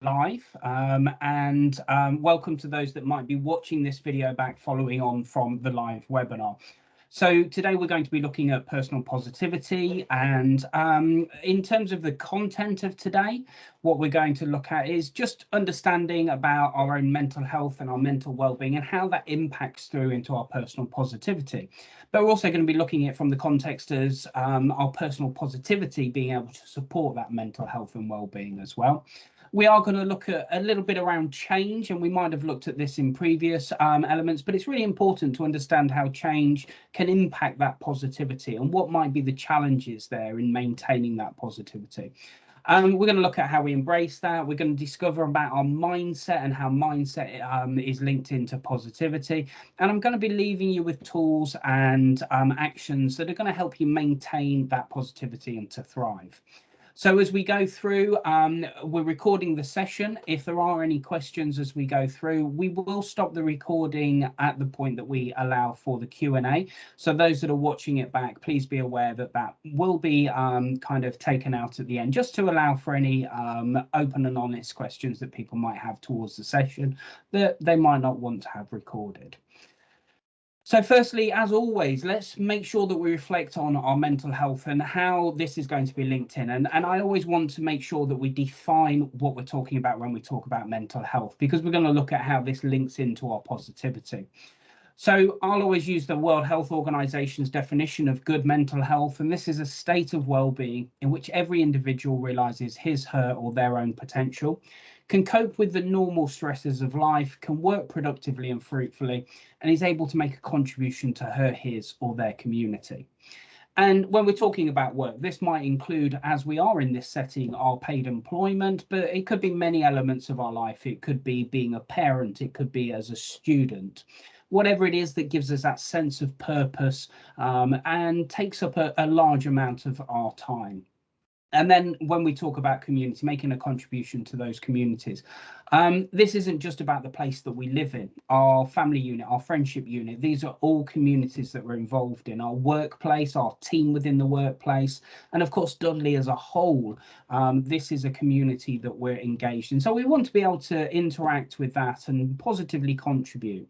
live and welcome to those that might be watching this video back following on from the live webinar. So today we're going to be looking at personal positivity, and in terms of the content of today, what we're going to look at is just understanding about our own mental health and our mental well-being and how that impacts through into our personal positivity. But we're also going to be looking at it from the context as our personal positivity being able to support that mental health and well-being as well. We are going to look at a little bit around change, and we might have looked at this in previous elements, but it's really important to understand how change can impact that positivity and what might be the challenges there in maintaining that positivity. We're going to look at how we embrace that. We're going to discover about our mindset and how mindset is linked into positivity. And I'm going to be leaving you with tools and actions that are going to help you maintain that positivity and to thrive. So as we go through, we're recording the session. If there are any questions as we go through, we will stop the recording at the point that we allow for the Q&A. So those that are watching it back, please be aware that that will be kind of taken out at the end, just to allow for any open and honest questions that people might have towards the session that they might not want to have recorded. So firstly, as always, let's make sure that we reflect on our mental health and how this is going to be linked in. And I always want to make sure that we define what we're talking about when we talk about mental health, because we're going to look at how this links into our positivity. So I'll always use the World Health Organization's definition of good mental health, and this is a state of well-being in which every individual realizes his, her, or their own potential, can cope with the normal stresses of life, can work productively and fruitfully, and is able to make a contribution to her, his, or their community. And when we're talking about work, this might include, as we are in this setting, our paid employment, but it could be many elements of our life. It could be being a parent, it could be as a student. Whatever it is that gives us that sense of purpose and takes up a large amount of our time. And then when we talk about community, making a contribution to those communities, this isn't just about the place that we live in, our family unit, our friendship unit. These are all communities that we're involved in, our workplace, our team within the workplace, and of course, Dudley as a whole. This is a community that we're engaged in. So we want to be able to interact with that and positively contribute.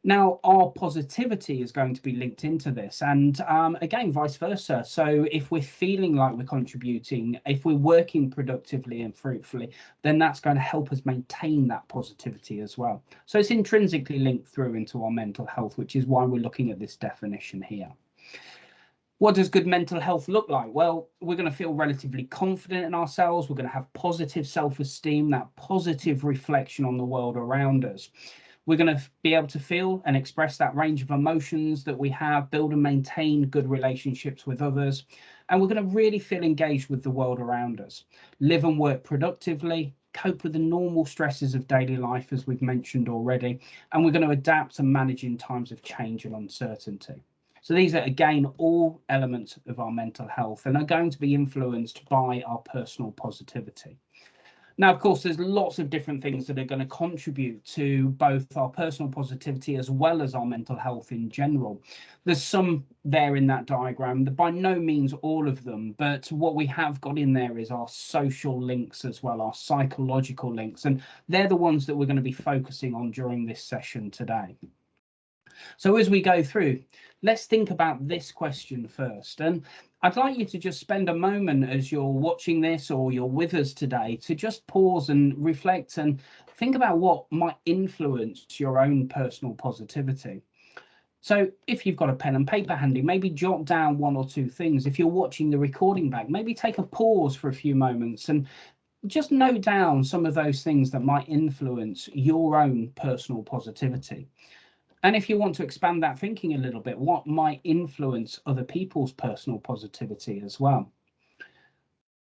Now, our positivity is going to be linked into this, and again, vice versa. So if we're feeling like we're contributing, if we're working productively and fruitfully, then that's going to help us maintain that positivity as well. So it's intrinsically linked through into our mental health, which is why we're looking at this definition here. What does good mental health look like? Well, we're going to feel relatively confident in ourselves. We're going to have positive self-esteem, that positive reflection on the world around us. We're going to be able to feel and express that range of emotions that we have, build and maintain good relationships with others. And we're going to really feel engaged with the world around us, live and work productively, cope with the normal stresses of daily life, as we've mentioned already. And we're going to adapt and manage in times of change and uncertainty. So these are, again, all elements of our mental health and are going to be influenced by our personal positivity. Now, of course, there's lots of different things that are going to contribute to both our personal positivity as well as our mental health in general. There's some there in that diagram, by no means all of them, but what we have got in there is our social links as well, our psychological links, and they're the ones that we're going to be focusing on during this session today. So as we go through, let's think about this question first. And I'd like you to just spend a moment as you're watching this or you're with us today to just pause and reflect and think about what might influence your own personal positivity. So if you've got a pen and paper handy, maybe jot down one or two things. If you're watching the recording back, maybe take a pause for a few moments and just note down some of those things that might influence your own personal positivity. And if you want to expand that thinking a little bit, what might influence other people's personal positivity as well?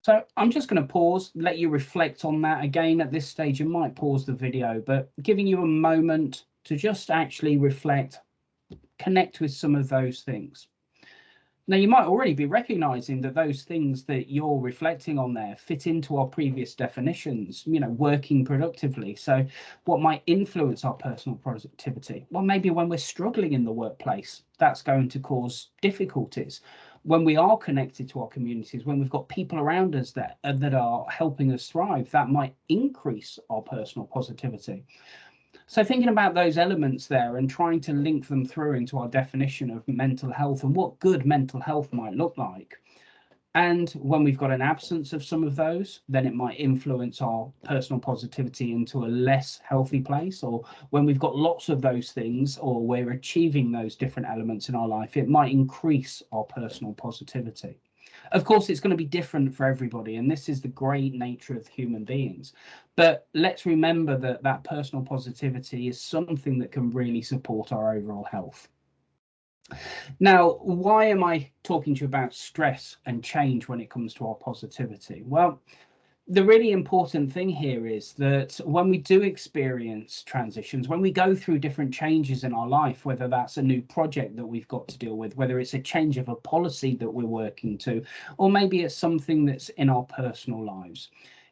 So I'm just going to pause, let you reflect on that. Again, at this stage, you might pause the video, but giving you a moment to just actually reflect, connect with some of those things. Now, you might already be recognizing that those things that you're reflecting on there fit into our previous definitions, working productively. So what might influence our personal productivity? Well, maybe when we're struggling in the workplace, that's going to cause difficulties. When we are connected to our communities, when we've got people around us that are helping us thrive, that might increase our personal positivity. So thinking about those elements there and trying to link them through into our definition of mental health and what good mental health might look like. And when we've got an absence of some of those, then it might influence our personal positivity into a less healthy place. Or when we've got lots of those things, or we're achieving those different elements in our life, it might increase our personal positivity. Of course, it's going to be different for everybody, and this is the great nature of human beings. But let's remember that that personal positivity is something that can really support our overall health. Now, why am I talking to you about stress and change when it comes to our positivity? Well, the really important thing here is that when we do experience transitions, when we go through different changes in our life, whether that's a new project that we've got to deal with, whether it's a change of a policy that we're working to, or maybe it's something that's in our personal lives,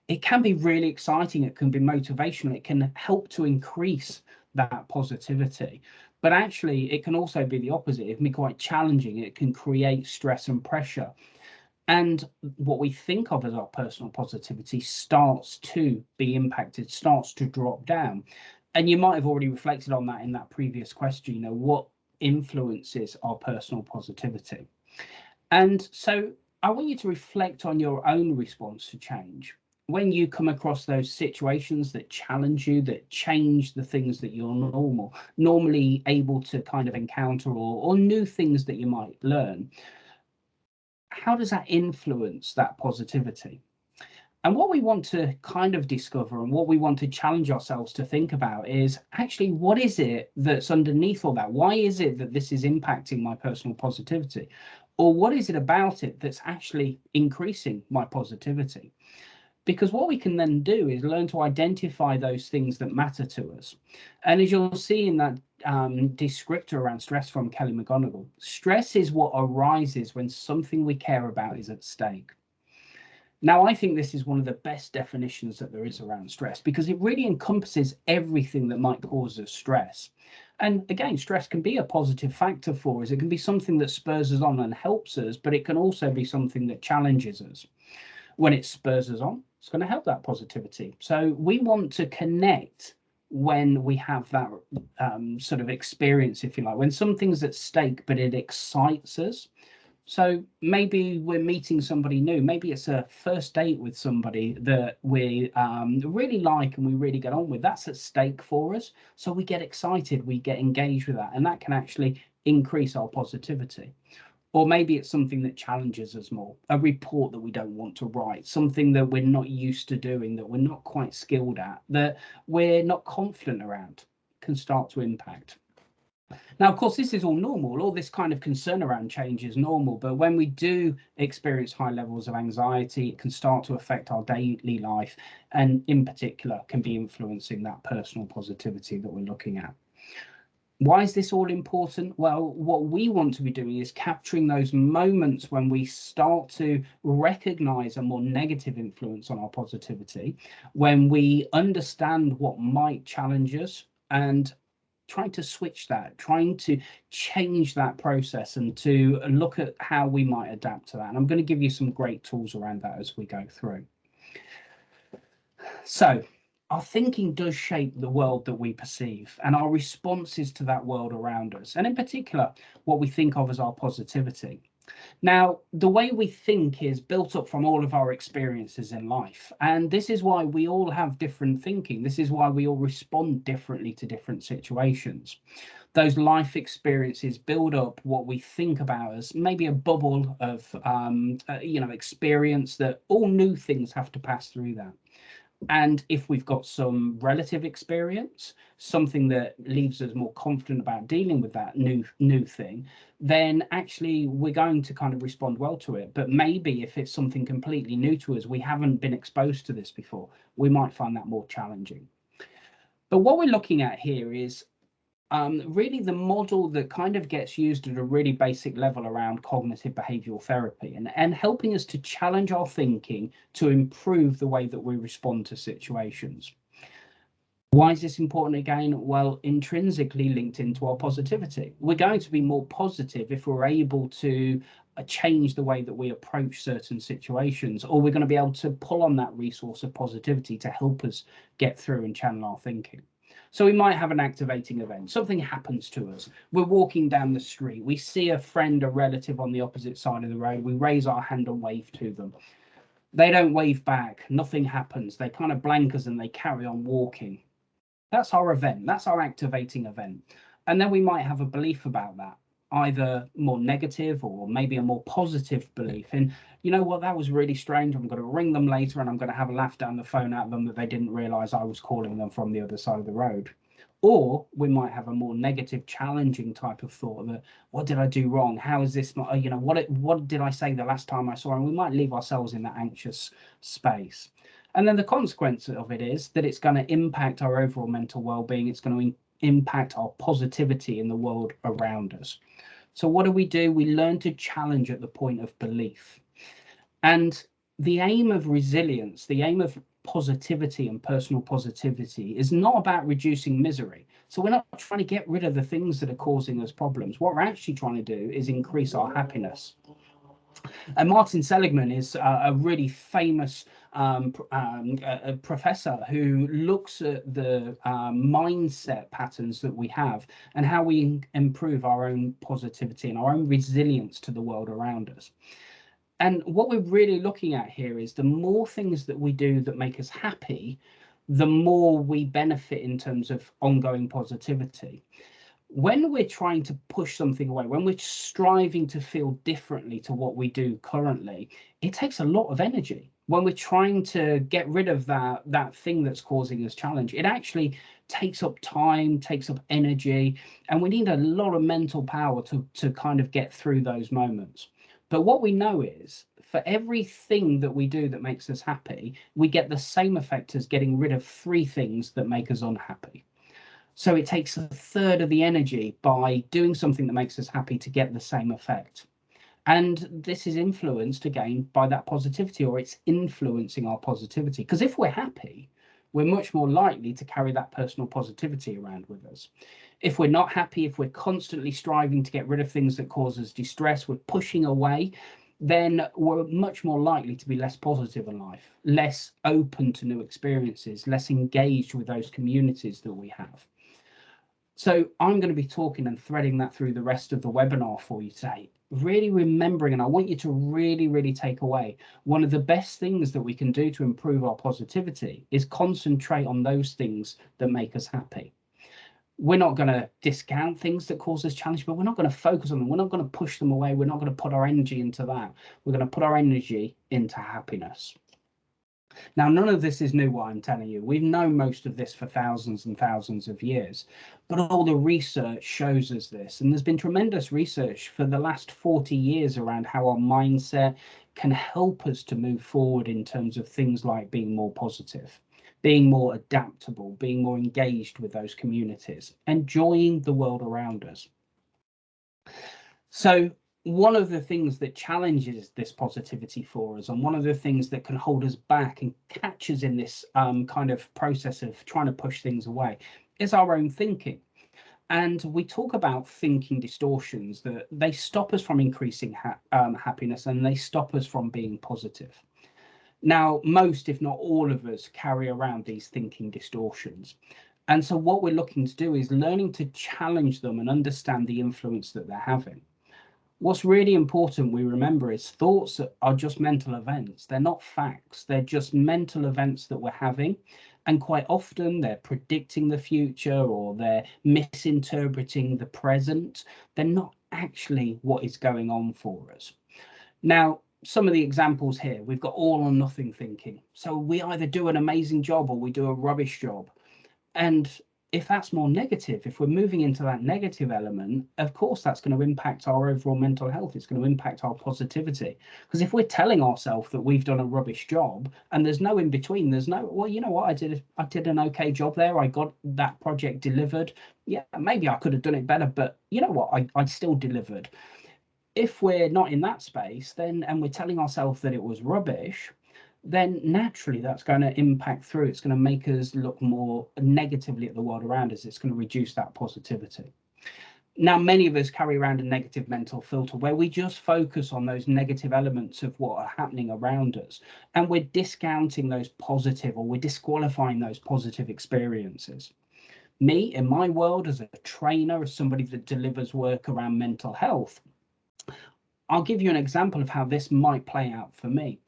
it can be really exciting. It can be motivational. It can help to increase that positivity. But actually, it can also be the opposite. It can be quite challenging. It can create stress and pressure. And what we think of as our personal positivity starts to be impacted, starts to drop down. And you might have already reflected on that in that previous question, what influences our personal positivity? And so I want you to reflect on your own response to change. When you come across those situations that challenge you, that change the things that you're normally able to kind of encounter, or new things that you might learn, how does that influence that positivity? And what we want to kind of discover and what we want to challenge ourselves to think about is actually, what is it that's underneath all that? Why is it that this is impacting my personal positivity? Or what is it about it that's actually increasing my positivity? Because what we can then do is learn to identify those things that matter to us. And as you'll see in that descriptor around stress from Kelly McGonigal, stress is what arises when something we care about is at stake. Now, I think this is one of the best definitions that there is around stress, because it really encompasses everything that might cause us stress. And again, stress can be a positive factor for us. It can be something that spurs us on and helps us, but it can also be something that challenges us. When it spurs us on, it's going to help that positivity. So we want to connect when we have that sort of experience, if you like, when something's at stake, but it excites us. So maybe we're meeting somebody new. Maybe it's a first date with somebody that we really like and we really get on with. That's at stake for us. So we get excited, we get engaged with that, and that can actually increase our positivity. Or maybe it's something that challenges us more, a report that we don't want to write, something that we're not used to doing, that we're not quite skilled at, that we're not confident around, can start to impact. Now, of course, this is all normal. All this kind of concern around change is normal. But when we do experience high levels of anxiety, it can start to affect our daily life, and in particular can be influencing that personal positivity that we're looking at. Why is this all important? Well, what we want to be doing is capturing those moments when we start to recognize a more negative influence on our positivity, when we understand what might challenge us, and trying to switch that, trying to change that process and to look at how we might adapt to that. And I'm going to give you some great tools around that as we go through. So, our thinking does shape the world that we perceive and our responses to that world around us, and in particular, what we think of as our positivity. Now, the way we think is built up from all of our experiences in life, and this is why we all have different thinking. This is why we all respond differently to different situations. Those life experiences build up what we think about as maybe a bubble of experience, that all new things have to pass through that. And if we've got some relative experience, something that leaves us more confident about dealing with that new thing, then actually we're going to kind of respond well to it. But maybe if it's something completely new to us, we haven't been exposed to this before, we might find that more challenging. But what we're looking at here is really the model that kind of gets used at a really basic level around cognitive behavioral therapy, and helping us to challenge our thinking to improve the way that we respond to situations. Why is this important again? Well, intrinsically linked into our positivity. We're going to be more positive if we're able to change the way that we approach certain situations, or we're going to be able to pull on that resource of positivity to help us get through and channel our thinking. So we might have an activating event. Something happens to us. We're walking down the street. We see a friend, a relative on the opposite side of the road. We raise our hand and wave to them. They don't wave back. Nothing happens. They kind of blank us and they carry on walking. That's our event. That's our activating event. And then we might have a belief about that, either more negative or maybe a more positive belief in, you know what, that was really strange. I'm going to ring them later and I'm going to have a laugh down the phone at them that they didn't realize I was calling them from the other side of the road. Or we might have a more negative, challenging type of thought that, what did I do wrong? How is this, you know, what did I say the last time I saw her? And we might leave ourselves in that anxious space. And then the consequence of it is that it's going to impact our overall mental well-being. It's going to impact our positivity in the world around us. So what do? We learn to challenge at the point of belief. And the aim of resilience, the aim of positivity and personal positivity is not about reducing misery. So we're not trying to get rid of the things that are causing us problems. What we're actually trying to do is increase our happiness. And Martin Seligman is a really famous a professor who looks at the mindset patterns that we have and how we improve our own positivity and our own resilience to the world around us. And what we're really looking at here is the more things that we do that make us happy, the more we benefit in terms of ongoing positivity. When we're trying to push something away, when we're striving to feel differently to what we do currently, it takes a lot of energy. When we're trying to get rid of that thing that's causing us challenge, it actually takes up time, takes up energy, and we need a lot of mental power to kind of get through those moments. But what we know is for everything that we do that makes us happy, we get the same effect as getting rid of 3 things that make us unhappy. So it takes a third of the energy by doing something that makes us happy to get the same effect. And this is influenced again by that positivity, or it's influencing our positivity. Because if we're happy, we're much more likely to carry that personal positivity around with us. If we're not happy, if we're constantly striving to get rid of things that cause us distress, we're pushing away, then we're much more likely to be less positive in life, less open to new experiences, less engaged with those communities that we have. So I'm going to be talking and threading that through the rest of the webinar for you today, really remembering, and I want you to really take away, one of the best things that we can do to improve our positivity is concentrate on those things that make us happy. We're not going to discount things that cause us challenge, but we're not going to focus on them. We're not going to push them away. We're not going to put our energy into that. We're going to put our energy into happiness. Now, none of this is new, what I'm telling you. We've known most of this for thousands and thousands of years, but all the research shows us this. And there's been tremendous research for the last 40 years around how our mindset can help us to move forward in terms of things like being more positive, being more adaptable, being more engaged with those communities, enjoying the world around us. So one of the things that challenges this positivity for us, and one of the things that can hold us back and catch us in this kind of process of trying to push things away, is our own thinking. And we talk about thinking distortions, that they stop us from increasing happiness, and they stop us from being positive. Now, most, if not all of us, carry around these thinking distortions. And so what we're looking to do is learning to challenge them and understand the influence that they're having. What's really important we remember is thoughts are just mental events. They're not facts. They're just mental events that we're having. And quite often they're predicting the future, or they're misinterpreting the present. They're not actually what is going on for us. Now, some of the examples here, we've got all or nothing thinking. So we either do an amazing job or we do a rubbish job. And if that's more negative, if we're moving into that negative element, of course, that's going to impact our overall mental health. It's going to impact our positivity. Because if we're telling ourselves that we've done a rubbish job and there's no in between, there's no, well, you know what, I did an okay job there. I got that project delivered. Yeah, maybe I could have done it better, but you know what, I still delivered. If we're not in that space, then, and we're telling ourselves that it was rubbish, then naturally that's going to impact through. It's going to make us look more negatively at the world around us. It's going to reduce that positivity. Now, many of us carry around a negative mental filter where we just focus on those negative elements of what are happening around us, and we're discounting those positive, or we're disqualifying those positive experiences. Me, in my world, as a trainer, as somebody that delivers work around mental health, I'll give you an example of how this might play out for me.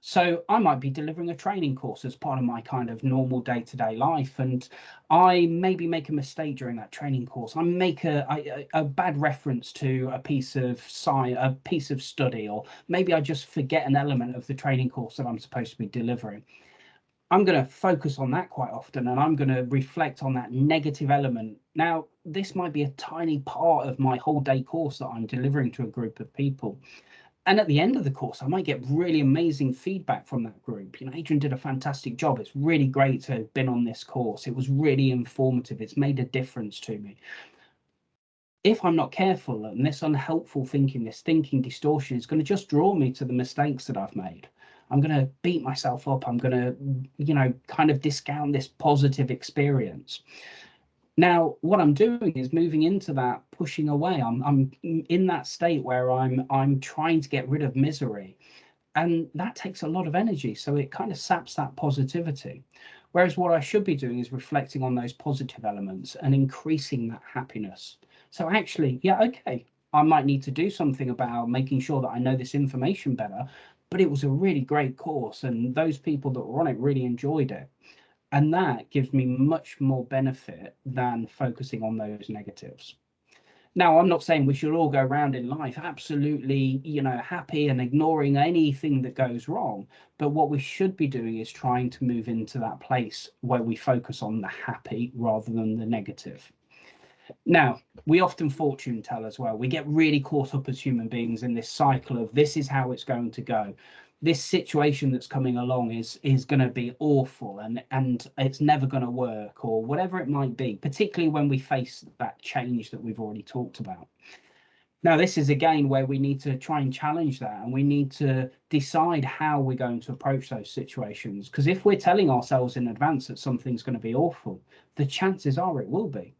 So I might be delivering a training course as part of my kind of normal day-to-day life, and I maybe make a mistake during that training course. I make a bad reference to a piece of science, a piece of study, or maybe I just forget an element of the training course that I'm supposed to be delivering. I'm going to focus on that quite often, and I'm going to reflect on that negative element. Now, this might be a tiny part of my whole day course that I'm delivering to a group of people. And at the end of the course, I might get really amazing feedback from that group. You know, Adrian did a fantastic job. It's really great to have been on this course. It was really informative. It's made a difference to me. If I'm not careful, and this unhelpful thinking, this thinking distortion is going to just draw me to the mistakes that I've made. I'm going to beat myself up. I'm going to, kind of discount this positive experience. Now, what I'm doing is moving into that pushing away. I'm in that state where I'm trying to get rid of misery, and that takes a lot of energy. So it kind of saps that positivity. Whereas what I should be doing is reflecting on those positive elements and increasing that happiness. So actually, yeah, okay, I might need to do something about making sure that I know this information better, but it was a really great course, and those people that were on it really enjoyed it. And that gives me much more benefit than focusing on those negatives. Now, I'm not saying we should all go around in life absolutely, happy and ignoring anything that goes wrong. But what we should be doing is trying to move into that place where we focus on the happy rather than the negative. Now, we often fortune tell as well. We get really caught up as human beings in this cycle of this is how it's going to go. This situation that's coming along is going to be awful, and it's never going to work, or whatever it might be, particularly when we face that change that we've already talked about. Now, this is again where we need to try and challenge that, and we need to decide how we're going to approach those situations. Because if we're telling ourselves in advance that something's going to be awful, the chances are it will be.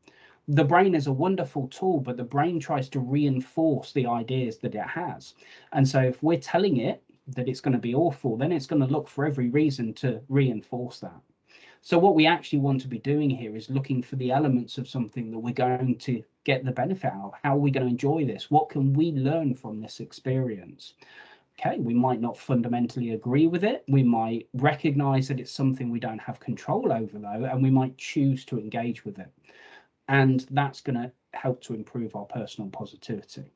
The brain is a wonderful tool, but the brain tries to reinforce the ideas that it has. And so if we're telling it that it's going to be awful, then it's going to look for every reason to reinforce that. So what we actually want to be doing here is looking for the elements of something that we're going to get the benefit out of. How are we going to enjoy this? What can we learn from this experience? Okay, we might not fundamentally agree with it. We might recognize that it's something we don't have control over, though, and we might choose to engage with it. And that's going to help to improve our personal positivity.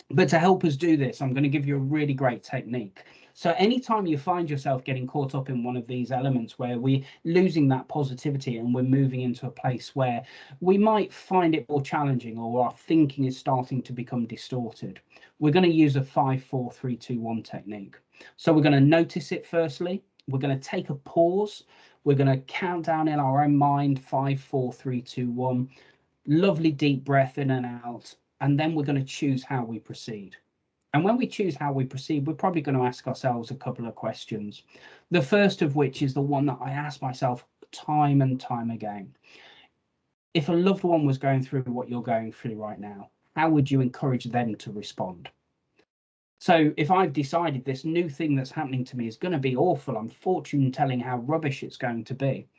But to help us do this, I'm going to give you a really great technique. So anytime you find yourself getting caught up in one of these elements where we're losing that positivity and we're moving into a place where we might find it more challenging, or our thinking is starting to become distorted, we're going to use a 5, 4, 3, 2, 1 technique. So we're going to notice it firstly. We're going to take a pause. We're going to count down in our own mind, 5, 4, 3, 2, 1. Lovely deep breath in and out. And then we're going to choose how we proceed. And when we choose how we proceed, we're probably going to ask ourselves a couple of questions. The first of which is the one that I ask myself time and time again. If a loved one was going through what you're going through right now, how would you encourage them to respond? So if I've decided this new thing that's happening to me is going to be awful, I'm fortune telling how rubbish it's going to be,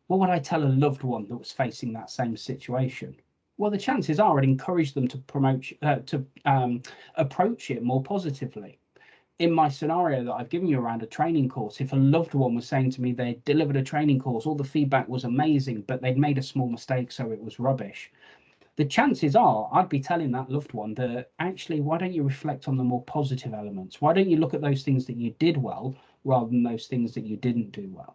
what would I tell a loved one that was facing that same situation? Well, the chances are I'd encourage them to approach it more positively. In my scenario that I've given you around a training course, if a loved one was saying to me they delivered a training course, all the feedback was amazing, but they'd made a small mistake, so it was rubbish. The chances are I'd be telling that loved one that actually, why don't you reflect on the more positive elements? Why don't you look at those things that you did well rather than those things that you didn't do well?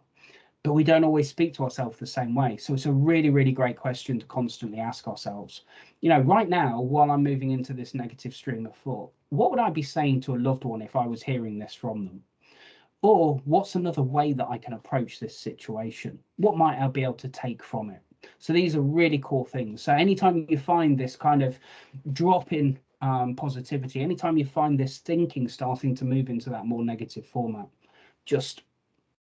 But we don't always speak to ourselves the same way. So it's a really, really great question to constantly ask ourselves. Right now, while I'm moving into this negative stream of thought, what would I be saying to a loved one if I was hearing this from them? Or what's another way that I can approach this situation? What might I be able to take from it? So these are really cool things. So anytime you find this kind of drop in positivity, anytime you find this thinking starting to move into that more negative format, just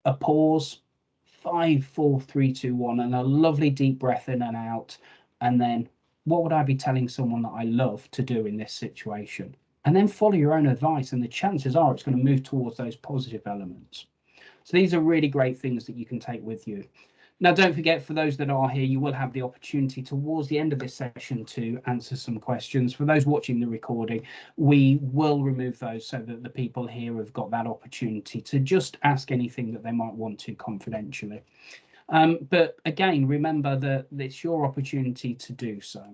a pause, 5, 4, 3, 2, 1, and a lovely deep breath in and out. And then what would I be telling someone that I love to do in this situation? And then follow your own advice, and the chances are it's going to move towards those positive elements. So these are really great things that you can take with you. Now, don't forget, for those that are here, you will have the opportunity towards the end of this session to answer some questions. For those watching the recording, we will remove those so that the people here have got that opportunity to just ask anything that they might want to confidentially. But again, remember that it's your opportunity to do so.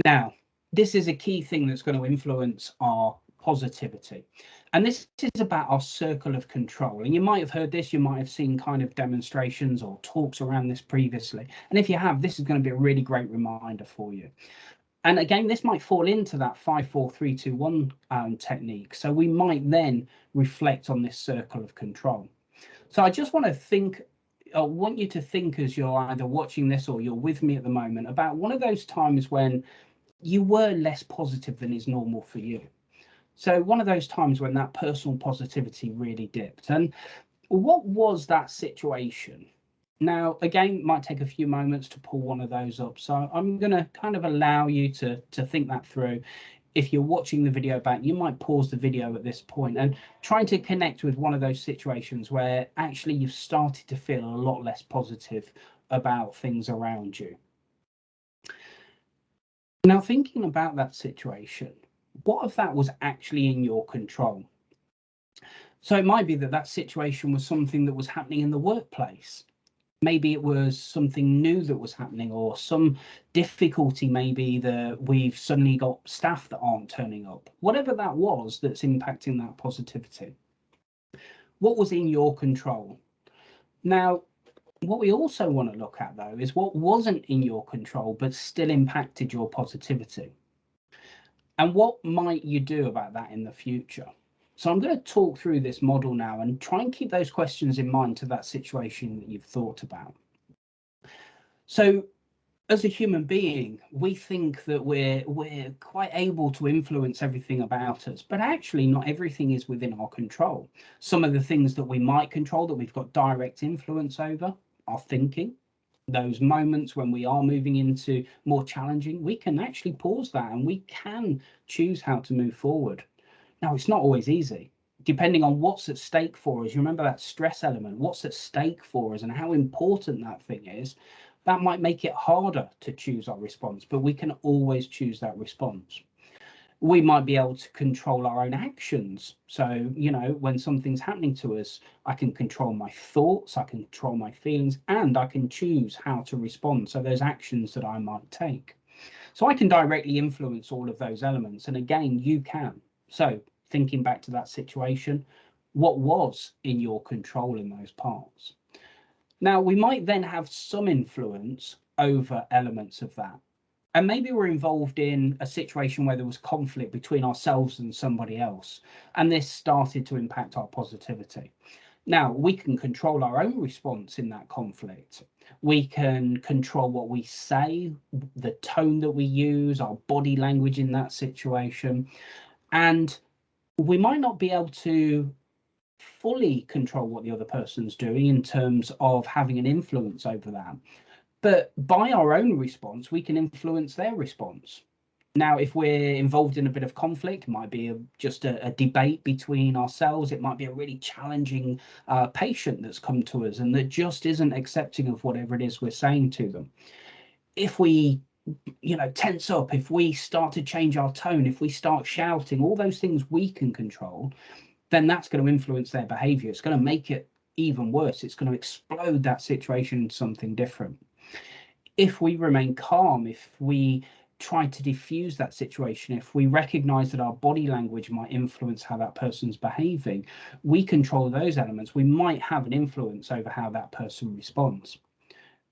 Now, this is a key thing that's going to influence our positivity. And this is about our circle of control. And you might have heard this, you might have seen kind of demonstrations or talks around this previously. And if you have, this is going to be a really great reminder for you. And again, this might fall into that 5, 4, 3, 2, 1 technique. So we might then reflect on this circle of control. So I just want you to think as you're either watching this or you're with me at the moment about one of those times when you were less positive than is normal for you. So one of those times when that personal positivity really dipped. And what was that situation? Now, again, it might take a few moments to pull one of those up. So I'm going to kind of allow you to think that through. If you're watching the video back, you might pause the video at this point and try to connect with one of those situations where actually you've started to feel a lot less positive about things around you. Now, thinking about that situation, what if that was actually in your control? So it might be that that situation was something that was happening in the workplace. Maybe it was something new that was happening, or some difficulty, maybe that we've suddenly got staff that aren't turning up. Whatever that was that's impacting that positivity. What was in your control? Now, what we also want to look at, though, is what wasn't in your control but still impacted your positivity. And what might you do about that in the future? So I'm going to talk through this model now and try and keep those questions in mind to that situation that you've thought about. So as a human being, we think that we're quite able to influence everything about us, but actually not everything is within our control. Some of the things that we might control, that we've got direct influence over, our thinking. Those moments when we are moving into more challenging, we can actually pause that and we can choose how to move forward. Now, it's not always easy, depending on what's at stake for us. You remember that stress element, what's at stake for us and how important that thing is. That might make it harder to choose our response, but we can always choose that response. We might be able to control our own actions. So, you know, when something's happening to us, I can control my thoughts, I can control my feelings, and I can choose how to respond. So there's actions that I might take. So I can directly influence all of those elements. And again, you can. So thinking back to that situation, what was in your control in those parts? Now, we might then have some influence over elements of that. And maybe we're involved in a situation where there was conflict between ourselves and somebody else, and this started to impact our positivity. Now, we can control our own response in that conflict. We can control what we say, the tone that we use, our body language in that situation. And we might not be able to fully control what the other person's doing in terms of having an influence over that. But by our own response, we can influence their response. Now, if we're involved in a bit of conflict, it might be just a debate between ourselves. It might be a really challenging patient that's come to us and that just isn't accepting of whatever it is we're saying to them. If we, tense up, if we start to change our tone, if we start shouting, all those things we can control, then that's going to influence their behavior. It's going to make it even worse. It's going to explode that situation into something different. If we remain calm, if we try to diffuse that situation, if we recognize that our body language might influence how that person's behaving, we control those elements. We might have an influence over how that person responds.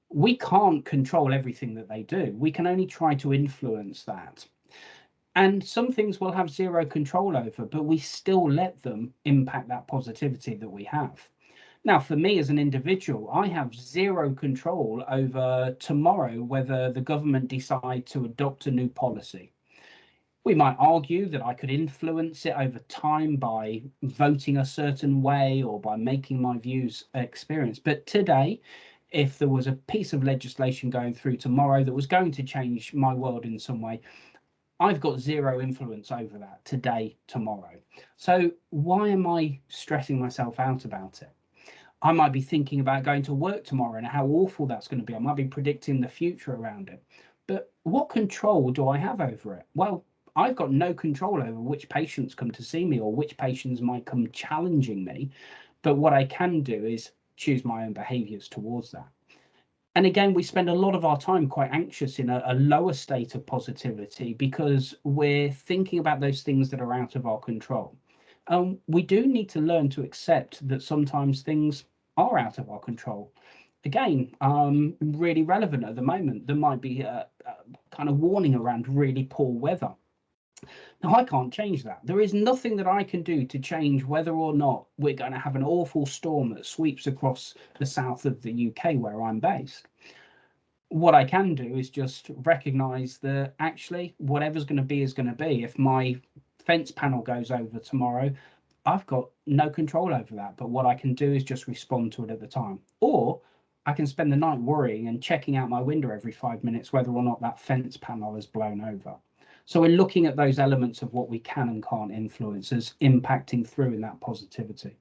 We can't control everything that they do. We can only try to influence that. And some things we'll have zero control over, but we still let them impact that positivity that we have. Now, for me as an individual, I have zero control over tomorrow whether the government decide to adopt a new policy. We might argue that I could influence it over time by voting a certain way or by making my views experience. But today, if there was a piece of legislation going through tomorrow that was going to change my world in some way, I've got zero influence over that today, tomorrow. So why am I stressing myself out about it? I might be thinking about going to work tomorrow and how awful that's going to be. I might be predicting the future around it. But what control do I have over it? Well, I've got no control over which patients come to see me or which patients might come challenging me. But what I can do is choose my own behaviors towards that. And again, we spend a lot of our time quite anxious in a lower state of positivity because we're thinking about those things that are out of our control. We do need to learn to accept that sometimes things are out of our control. Again, really relevant at the moment. There might be a kind of warning around really poor weather. Now, I can't change that. There is nothing that I can do to change whether or not we're going to have an awful storm that sweeps across the south of the UK where I'm based. What I can do is just recognize that actually whatever's going to be is going to be. If my fence panel goes over tomorrow, I've got no control over that. But what I can do is just respond to it at the time. Or I can spend the night worrying and checking out my window every 5 minutes whether or not that fence panel is blown over. So we're looking at those elements of what we can and can't influence as impacting through in that positivity.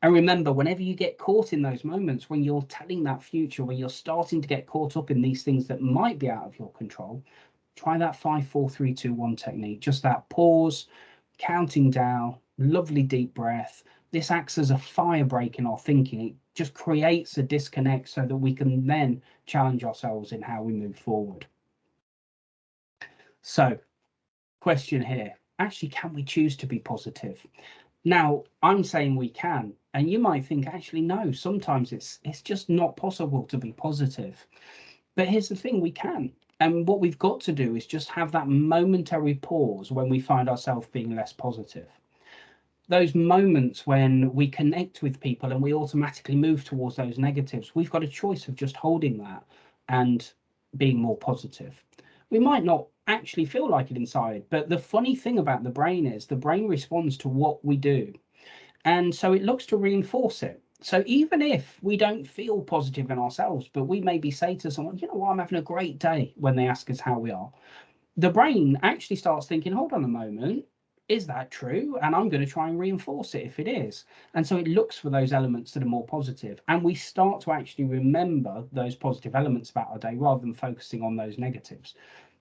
And remember, whenever you get caught in those moments when you're telling that future, when you're starting to get caught up in these things that might be out of your control, try that 5, 4, 3, 2, 1 technique. Just that pause, counting down, lovely deep breath. This acts as a fire break in our thinking. It just creates a disconnect so that we can then challenge ourselves in how we move forward. So, question here. Actually, can we choose to be positive? Now, I'm saying we can, and you might think, actually, no, sometimes it's just not possible to be positive. But here's the thing, we can. And what we've got to do is just have that momentary pause when we find ourselves being less positive. Those moments when we connect with people and we automatically move towards those negatives, we've got a choice of just holding that and being more positive. We might not actually feel like it inside, but the funny thing about the brain is the brain responds to what we do. And so it looks to reinforce it. So even if we don't feel positive in ourselves, but we maybe say to someone, you know what, I'm having a great day, when they ask us how we are, the brain actually starts thinking, hold on a moment, is that true? And I'm going to try and reinforce it if it is. And so it looks for those elements that are more positive. And we start to actually remember those positive elements about our day rather than focusing on those negatives.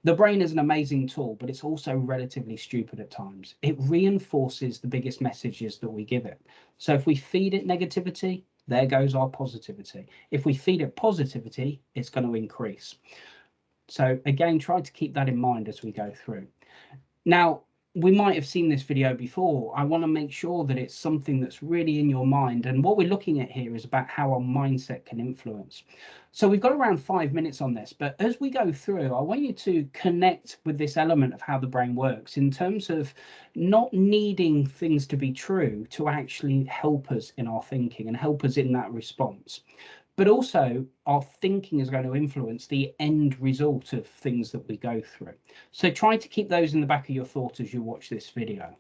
The brain is an amazing tool, but it's also relatively stupid at times. It reinforces the biggest messages that we give it. So if we feed it negativity, there goes our positivity. If we feed it positivity, it's going to increase. So again, try to keep that in mind as we go through. Now, we might have seen this video before. I want to make sure that it's something that's really in your mind. And what we're looking at here is about how our mindset can influence. So we've got around 5 minutes on this, but as we go through, I want you to connect with this element of how the brain works in terms of not needing things to be true to actually help us in our thinking and help us in that response. But also our thinking is going to influence the end result of things that we go through. So try to keep those in the back of your thoughts as you watch this video.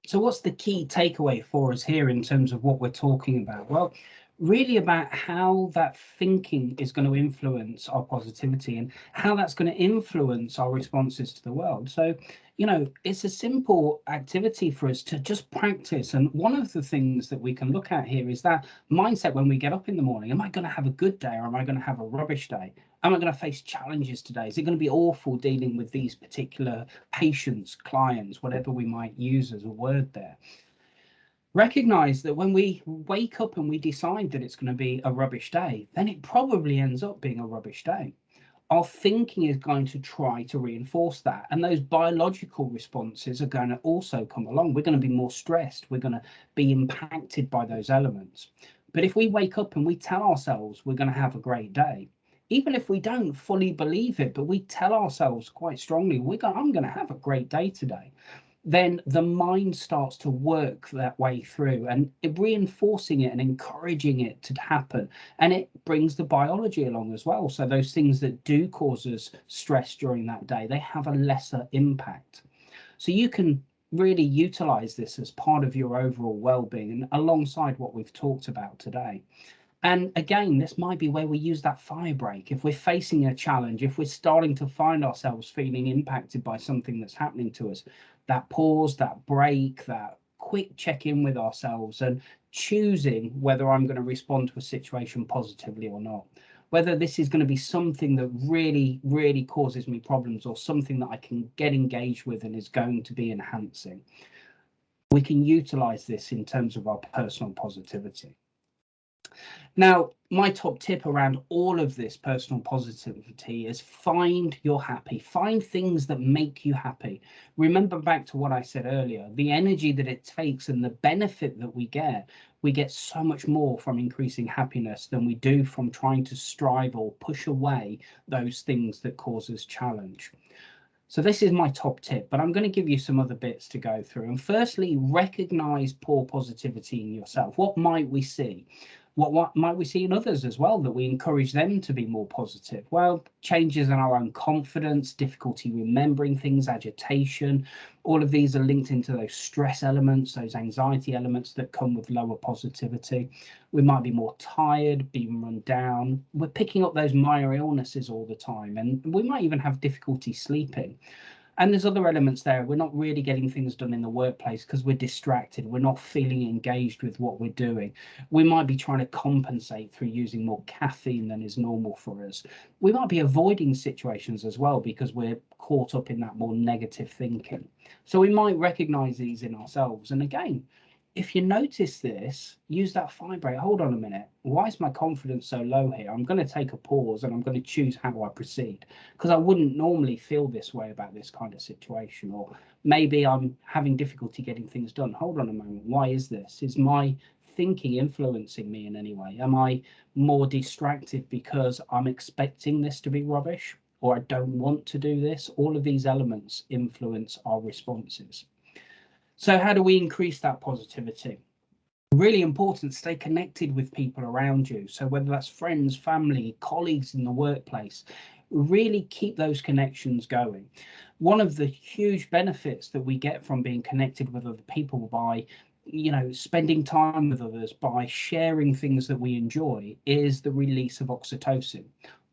So what's the key takeaway for us here in terms of what we're talking about? Well, really about how that thinking is going to influence our positivity and how that's going to influence our responses to the world. So, it's a simple activity for us to just practice. And one of the things that we can look at here is that mindset when we get up in the morning. Am I going to have a good day or am I going to have a rubbish day? Am I going to face challenges today? Is it going to be awful dealing with these particular patients, clients, whatever we might use as a word there? Recognize that when we wake up and we decide that it's going to be a rubbish day, then it probably ends up being a rubbish day. Our thinking is going to try to reinforce that. And those biological responses are going to also come along. We're going to be more stressed. We're going to be impacted by those elements. But if we wake up and we tell ourselves we're going to have a great day, even if we don't fully believe it, but we tell ourselves quite strongly, I'm going to have a great day today, then the mind starts to work that way through and reinforcing it and encouraging it to happen. And it brings the biology along as well. So those things that do cause us stress during that day, they have a lesser impact. So you can really utilize this as part of your overall well-being and alongside what we've talked about today. And again, this might be where we use that fire break. If we're facing a challenge, if we're starting to find ourselves feeling impacted by something that's happening to us, that pause, that break, that quick check in with ourselves and choosing whether I'm going to respond to a situation positively or not. Whether this is going to be something that really, really causes me problems or something that I can get engaged with and is going to be enhancing. We can utilize this in terms of our personal positivity. Now, my top tip around all of this personal positivity is find your happy, find things that make you happy. Remember back to what I said earlier, the energy that it takes and the benefit that we get so much more from increasing happiness than we do from trying to strive or push away those things that cause us challenge. So this is my top tip, but I'm going to give you some other bits to go through. And firstly, recognize poor positivity in yourself. What might we see? What might we see in others as well that we encourage them to be more positive? Well, changes in our own confidence, difficulty remembering things, agitation, all of these are linked into those stress elements, those anxiety elements that come with lower positivity. We might be more tired, being run down. We're picking up those minor illnesses all the time, and we might even have difficulty sleeping. And there's other elements there. We're not really getting things done in the workplace because we're distracted. We're not feeling engaged with what we're doing. We might be trying to compensate through using more caffeine than is normal for us. We might be avoiding situations as well because we're caught up in that more negative thinking. So we might recognize these in ourselves. And again, if you notice this, use that vibrate. Hold on a minute. Why is my confidence so low here? I'm going to take a pause and I'm going to choose how I proceed, because I wouldn't normally feel this way about this kind of situation. Or maybe I'm having difficulty getting things done. Hold on a moment. Why is this? Is my thinking influencing me in any way? Am I more distracted because I'm expecting this to be rubbish, or I don't want to do this? All of these elements influence our responses. So how do we increase that positivity? Really important, stay connected with people around you. So whether that's friends, family, colleagues in the workplace, really keep those connections going. One of the huge benefits that we get from being connected with other people by spending time with others, by sharing things that we enjoy, is the release of oxytocin.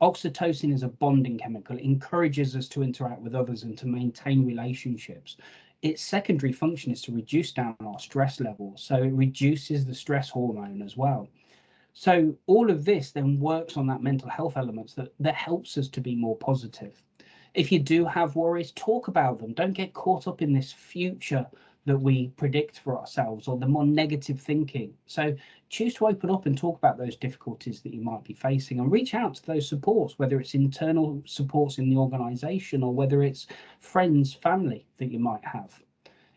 Oxytocin is a bonding chemical. It encourages us to interact with others and to maintain relationships. Its secondary function is to reduce down our stress levels, so it reduces the stress hormone as well. So all of this then works on that mental health elements that helps us to be more positive. If you do have worries, talk about them. Don't get caught up in this future that we predict for ourselves or the more negative thinking. So choose to open up and talk about those difficulties that you might be facing and reach out to those supports, whether it's internal supports in the organization or whether it's friends, family that you might have.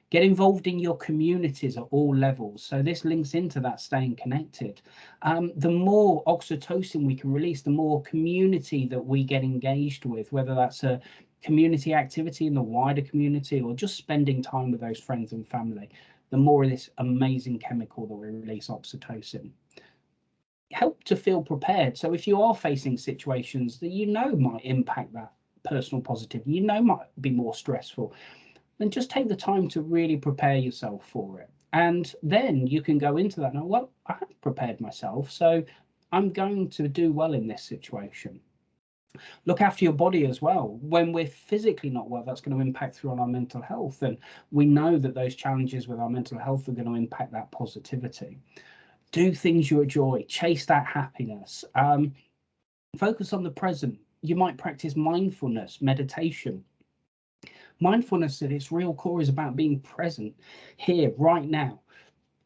Get involved in your communities at all levels. So this links into that staying connected. The more oxytocin we can release, the more community that we get engaged with, whether that's a community activity in the wider community or just spending time with those friends and family, the more of this amazing chemical that we release, oxytocin. Help to feel prepared. So if you are facing situations that might impact that personal positivity, might be more stressful, then just take the time to really prepare yourself for it. And then you can go into that now, well, I have prepared myself, so I'm going to do well in this situation. Look after your body as well. When we're physically not well, that's going to impact through on our mental health. And we know that those challenges with our mental health are going to impact that positivity. Do things you enjoy, chase that happiness, focus on the present. You might practice mindfulness, meditation. Mindfulness at its real core is about being present here, right now,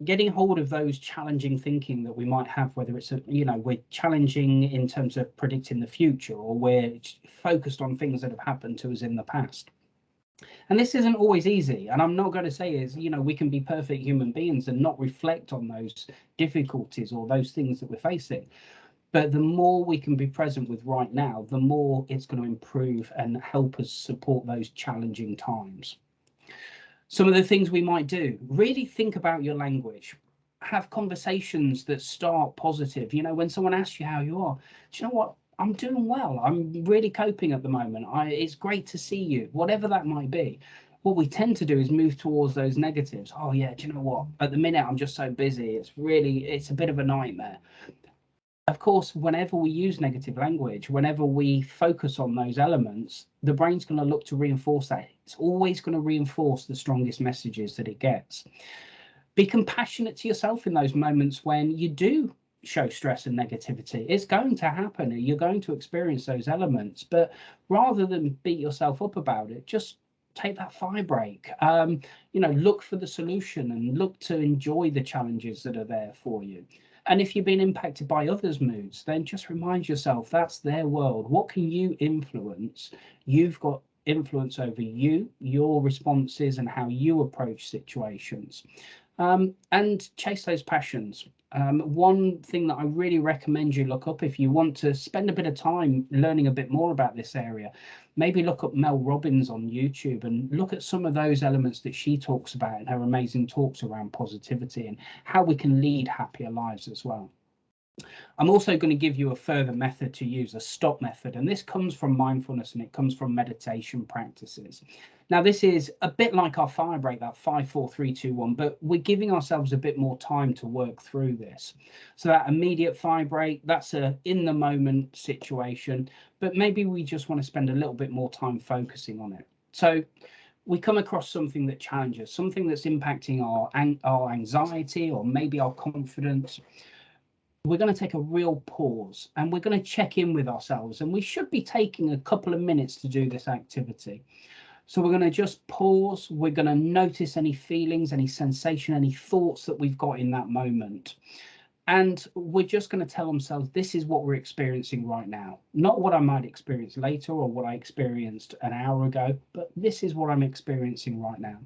getting hold of those challenging thinking that we might have, whether it's we're challenging in terms of predicting the future, or we're focused on things that have happened to us in the past. And this isn't always easy, and I'm not going to say is we can be perfect human beings and not reflect on those difficulties or those things that we're facing. But the more we can be present with right now, the more it's going to improve and help us support those challenging times. Some of the things we might do, really think about your language. Have conversations that start positive. When someone asks you how you are, do you know what? I'm doing well. I'm really coping at the moment. It's great to see you, whatever that might be. What we tend to do is move towards those negatives. Oh yeah, do you know what? At the minute, I'm just so busy. It's a bit of a nightmare. Of course, whenever we use negative language, whenever we focus on those elements, the brain's going to look to reinforce that. It's always going to reinforce the strongest messages that it gets. Be compassionate to yourself in those moments when you do show stress and negativity. It's going to happen. You're going to experience those elements. But rather than beat yourself up about it, just take that fire break. Look for the solution and look to enjoy the challenges that are there for you. And if you've been impacted by others' moods, then just remind yourself that's their world. What can you influence? You've got influence over you, your responses, and how you approach situations. And chase those passions. One thing that I really recommend you look up if you want to spend a bit of time learning a bit more about this area, maybe look up Mel Robbins on YouTube and look at some of those elements that she talks about in her amazing talks around positivity and how we can lead happier lives as well. I'm also going to give you a further method to use, a stop method, and this comes from mindfulness and it comes from meditation practices. Now, this is a bit like our fire break, that 5, 4, 3, 2, 1, but we're giving ourselves a bit more time to work through this. So that immediate fire break, that's a in the moment situation, but maybe we just want to spend a little bit more time focusing on it. So we come across something that challenges, something that's impacting our anxiety or maybe our confidence. We're going to take a real pause and we're going to check in with ourselves, and we should be taking a couple of minutes to do this activity. So we're going to just pause. We're going to notice any feelings, any sensation, any thoughts that we've got in that moment. And we're just going to tell ourselves, this is what we're experiencing right now. Not what I might experience later or what I experienced an hour ago, but this is what I'm experiencing right now.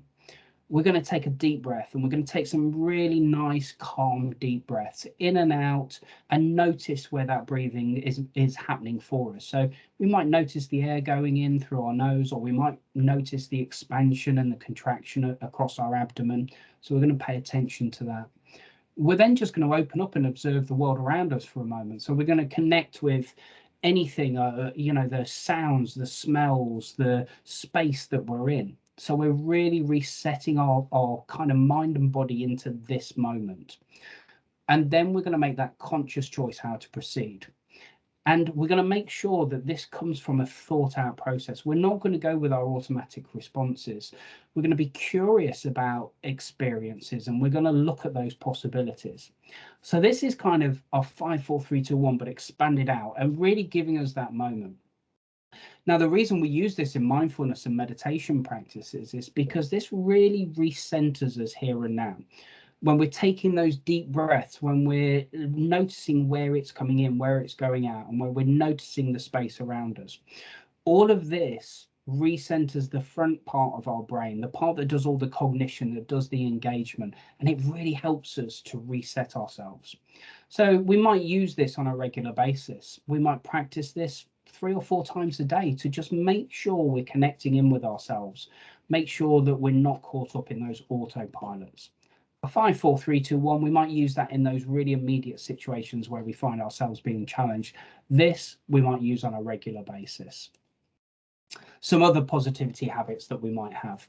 We're going to take a deep breath, and we're going to take some really nice, calm, deep breaths in and out, and notice where that breathing is happening for us. So we might notice the air going in through our nose, or we might notice the expansion and the contraction across our abdomen. So we're going to pay attention to that. We're then just going to open up and observe the world around us for a moment. So we're going to connect with anything, the sounds, the smells, the space that we're in. So we're really resetting our kind of mind and body into this moment. And then we're going to make that conscious choice how to proceed. And we're going to make sure that this comes from a thought out process. We're not going to go with our automatic responses. We're going to be curious about experiences, and we're going to look at those possibilities. So this is kind of our 5, 4, 3, 2, 1, but expanded out and really giving us that moment. Now, the reason we use this in mindfulness and meditation practices is because this really recenters us here and now. When we're taking those deep breaths, when we're noticing where it's coming in, where it's going out, and when we're noticing the space around us, all of this recenters the front part of our brain, the part that does all the cognition, that does the engagement, and it really helps us to reset ourselves. So we might use this on a regular basis. We might practice this 3 or 4 times a day to just make sure we're connecting in with ourselves, make sure that we're not caught up in those autopilots. A 5, 4, 3, 2, 1, we might use that in those really immediate situations where we find ourselves being challenged. This we might use on a regular basis. Some other positivity habits that we might have.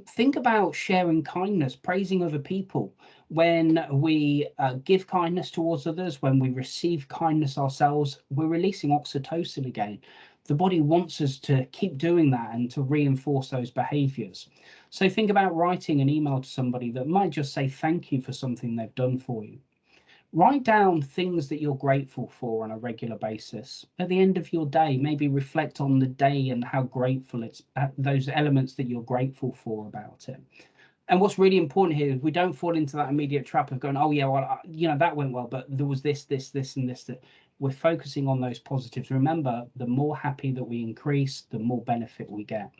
Think about sharing kindness, praising other people. When we give kindness towards others, when we receive kindness ourselves, we're releasing oxytocin again. The body wants us to keep doing that and to reinforce those behaviors. So think about writing an email to somebody that might just say thank you for something they've done for you. Write down things that you're grateful for on a regular basis. At the end of your day, maybe reflect on the day and how grateful it's those elements that you're grateful for about it. And what's really important here is we don't fall into that immediate trap of going, oh yeah, well, that went well, but there was this, and this. That we're focusing on those positives. Remember, the more happy that we increase, the more benefit we get.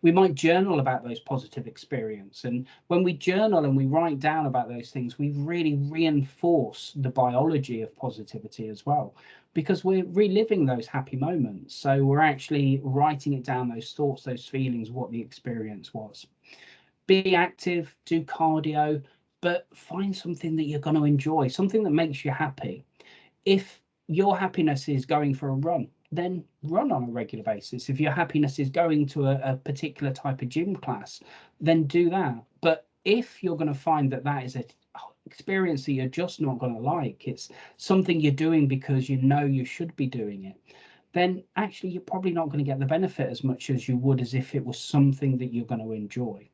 We might journal about those positive experience, and when we journal and we write down about those things, we really reinforce the biology of positivity as well, because we're reliving those happy moments. So we're actually writing it down, those thoughts, those feelings, what the experience was. Be active, do cardio, but find something that you're going to enjoy, something that makes you happy. If your happiness is going for a run, then run on a regular basis. If your happiness is going to a particular type of gym class, then do that. But if you're going to find that that is an experience that you're just not going to like, it's something you're doing because you know you should be doing it, then actually you're probably not going to get the benefit as much as you would as if it was something that you're going to enjoy.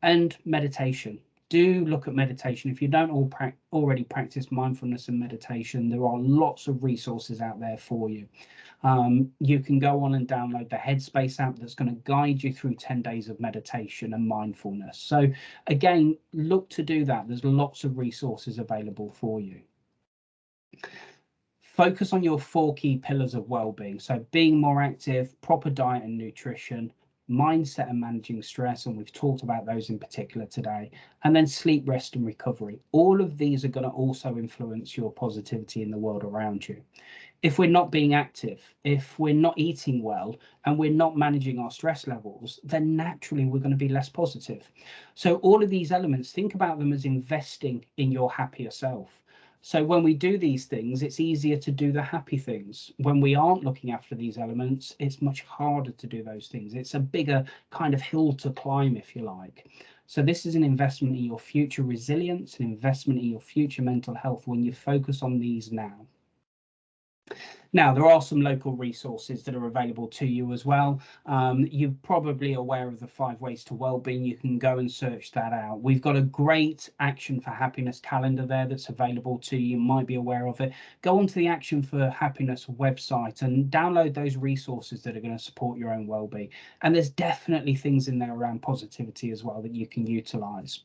And meditation. Do look at meditation. If you don't already practice mindfulness and meditation, there are lots of resources out there for you. You can go on and download the Headspace app that's going to guide you through 10 days of meditation and mindfulness. So again, look to do that. There's lots of resources available for you. Focus on your 4 key pillars of well-being. So being more active, proper diet and nutrition, mindset and managing stress, and we've talked about those in particular today, and then sleep, rest and recovery. All of these are going to also influence your positivity in the world around you. If we're not being active, if we're not eating well, and we're not managing our stress levels, then naturally we're going to be less positive. So all of these elements, think about them as investing in your happier self. So when we do these things, it's easier to do the happy things. When we aren't looking after these elements, it's much harder to do those things. It's a bigger kind of hill to climb, if you like. So this is an investment in your future resilience, an investment in your future mental health when you focus on these now. Now, there are some local resources that are available to you as well. You're probably aware of the 5 Ways to Wellbeing. You can go and search that out. We've got a great Action for Happiness calendar there that's available to you. You might be aware of it. Go onto the Action for Happiness website and download those resources that are going to support your own wellbeing. And there's definitely things in there around positivity as well that you can utilize.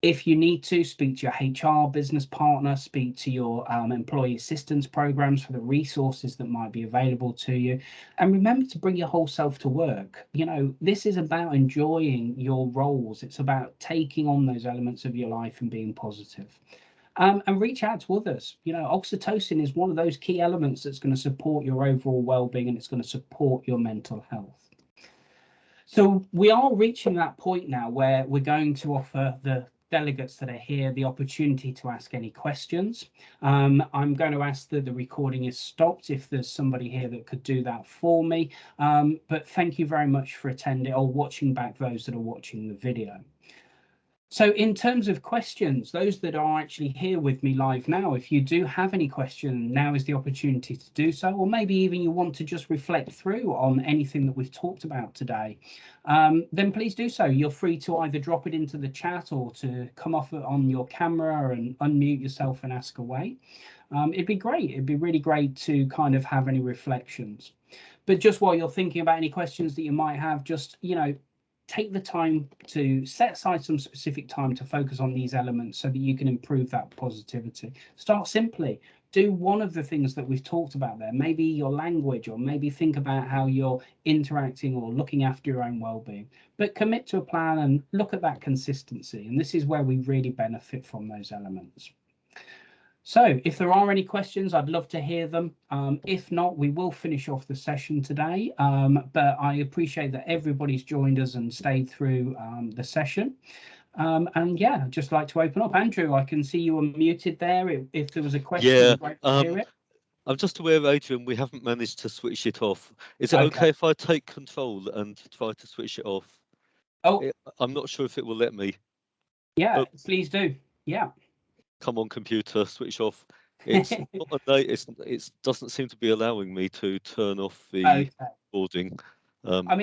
If you need to, speak to your HR business partner, speak to your employee assistance programs for the resources that might be available to you. And remember to bring your whole self to work. You know, this is about enjoying your roles. It's about taking on those elements of your life and being positive. And reach out to others. You know, oxytocin is one of those key elements that's going to support your overall well-being, and it's going to support your mental health. So we are reaching that point now where we're going to offer the delegates that are here the opportunity to ask any questions. I'm going to ask that the recording is stopped if there's somebody here that could do that for me. But thank you very much for attending or watching back, those that are watching the video. So in terms of questions, those that are actually here with me live now, if you do have any questions, now is the opportunity to do so, or maybe even you want to just reflect through on anything that we've talked about today, then please do so. You're free to either drop it into the chat or to come off on your camera and unmute yourself and ask away. It'd be great. It'd be really great to kind of have any reflections. But just while you're thinking about any questions that you might have, just, you know, take the time to set aside some specific time to focus on these elements so that you can improve that positivity. Start simply. Do one of the things that we've talked about there, maybe your language, or maybe think about how you're interacting or looking after your own well-being. But commit to a plan and look at that consistency. And this is where we really benefit from those elements. So if there are any questions, I'd love to hear them. If not, we will finish off the session today. But I appreciate that everybody's joined us and stayed through the session. And yeah, I'd just like to open up. Andrew, I can see you were muted there. If there was a question, it'd be great to hear it. I'm just aware, Adrian, we haven't managed to switch it off. Is it okay if I take control and try to switch it off? Oh, I'm not sure if it will let me. yeah, Oh, please do. Yeah. come on, computer, switch off. It's not a it doesn't seem to be allowing me to turn off the Okay. recording. I mean,